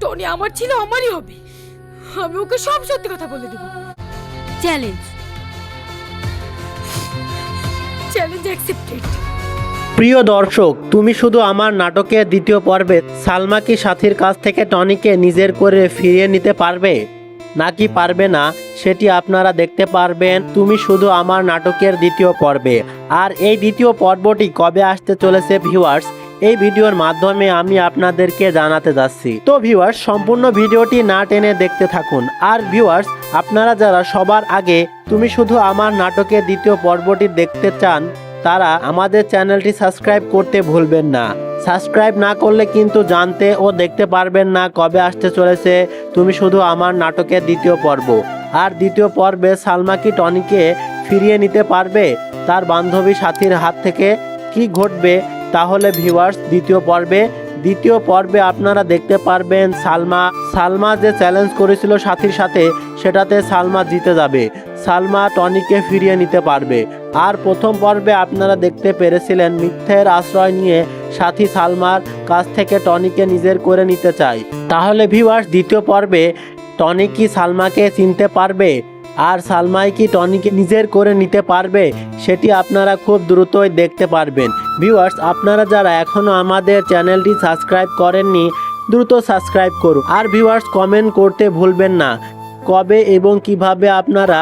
Tony আমার ছিল, আমারই হবে। আমি ওকে সব সত্যি কথা বলে দেব। Challenge challenge accepted. প্রিয় দর্শক, তুমি শুধু আমার নাটকের দ্বিতীয় পর্বে সালমা কি সাথীর কাছ থেকে টনিকে নিজের করে ফিরিয়ে নিতে পারবে নাকি পারবে না সেটি আপনারা দেখতে পারবেন তুমি শুধু আমার নাটকের দ্বিতীয় পর্বে। আর এই দ্বিতীয় পর্বটি কবে আসতে চলেছে ভিউয়ার্স, এই ভিডিওর মাধ্যমে আমি আপনাদেরকে জানাতে যাচ্ছি। তো ভিউয়ার্স, সম্পূর্ণ ভিডিওটি না টেনে দেখতে থাকুন। আর ভিউয়ার্স, আপনারা যারা সবার আগে তুমি শুধু আমার নাটকের দ্বিতীয় পর্বটি দেখতে চান তারা আমাদের চ্যানেলটি সাবস্ক্রাইব করতে ভুলবেন না। সাবস্ক্রাইব না করলে কিন্তু জানতে ও দেখতে পারবেন না কবে আসতে চলেছে তুমি শুধু আমার নাটকের দ্বিতীয় পর্ব। আর দ্বিতীয় পর্বে সালমা কি টনিকে ফিরিয়ে নিতে পারবে তার বান্ধবী সাথীর হাত থেকে, কি ঘটবে তাহলে ভিউয়ার্স দ্বিতীয় পর্বে আপনারা দেখতে পারবেন সালমা যে চ্যালেঞ্জ করেছিল সাথীর সাথে সেটাতে সালমা জিতে যাবে, সালমা টনিকে ফিরিয়ে নিতে পারবে। আর প্রথম পর্বে আপনারা দেখতে পেরেছিলেন মিথ্যের আশ্রয় নিয়ে সাথী সালমার কাছ থেকে টনিকে নিজের করে নিতে চায়। তাহলে ভিউয়ার্স, দ্বিতীয় পর্বে টনি কি সালমাকে চিনতে পারবে আর সালমাই কি টনিকে নিজের করে নিতে পারবে সেটি আপনারা খুব দ্রুতই দেখতে পারবেন। ভিউয়ার্স, আপনারা যারা এখনও আমাদের চ্যানেলটি সাবস্ক্রাইব করেননি দ্রুত সাবস্ক্রাইব করুন। আর ভিউয়ার্স, কমেন্ট করতে ভুলবেন না কবে এবং কিভাবে আপনারা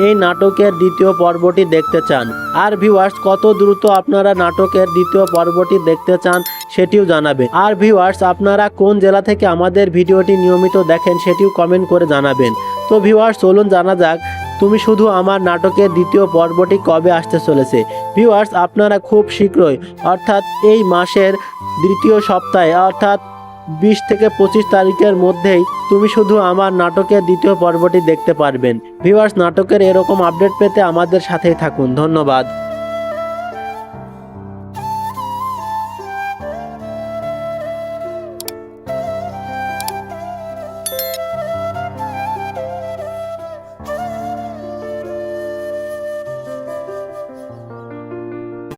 এই নাটকের দ্বিতীয় পর্বটি দেখতে চান। আর ভিউয়ার্স, কত দ্রুত আপনারা নাটকের দ্বিতীয় পর্বটি দেখতে চান সেটিও জানাবেন। আর ভিউয়ার্স, আপনারা কোন জেলা থেকে আমাদের ভিডিওটি নিয়মিত দেখেন সেটিও কমেন্ট করে জানাবেন। তো ভিউয়ার্স, চলুন জানা যাক তুমি শুধু আমার নাটকের দ্বিতীয় পর্বটি কবে আসতে চলেছে। ভিউয়ার্স, আপনারা খুব শীঘ্রই অর্থাৎ এই মাসের দ্বিতীয় সপ্তাহে অর্থাৎ 20 থেকে 25 তারিখের মধ্যেই তুমি শুধু আমার নাটকের দ্বিতীয় পর্বটি দেখতে পারবেন। ভিউয়ার্স, নাটকের এরকম আপডেট পেতে আমাদের সাথেই থাকুন। ধন্যবাদ।